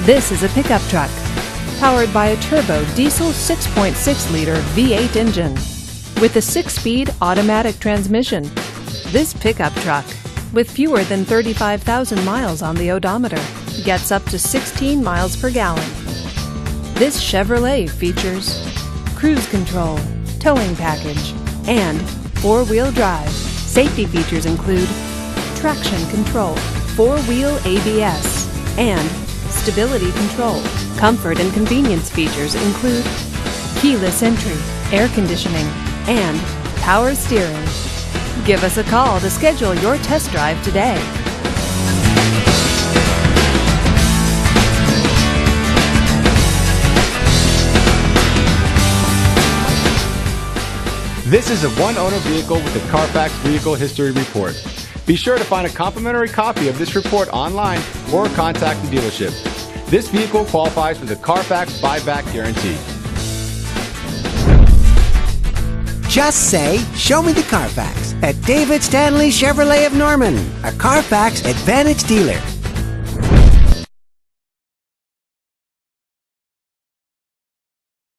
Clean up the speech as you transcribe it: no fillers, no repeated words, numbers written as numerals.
This is a pickup truck powered by a turbo diesel 6.6-liter V8 engine with a 6-speed automatic transmission. This pickup truck, with fewer than 35,000 miles on the odometer, gets up to 16 miles per gallon. This Chevrolet features cruise control, towing package, and 4-wheel drive. Safety features include traction control, 4-wheel ABS, and stability control. Comfort and convenience features include keyless entry, air conditioning, and power steering. Give us a call to schedule your test drive today. This is a one-owner vehicle with a Carfax Vehicle History Report. Be sure to find a complimentary copy of this report online or contact the dealership. This vehicle qualifies for the Carfax buyback guarantee. Just say, "Show me the Carfax" at David Stanley Chevrolet of Norman, a Carfax Advantage dealer.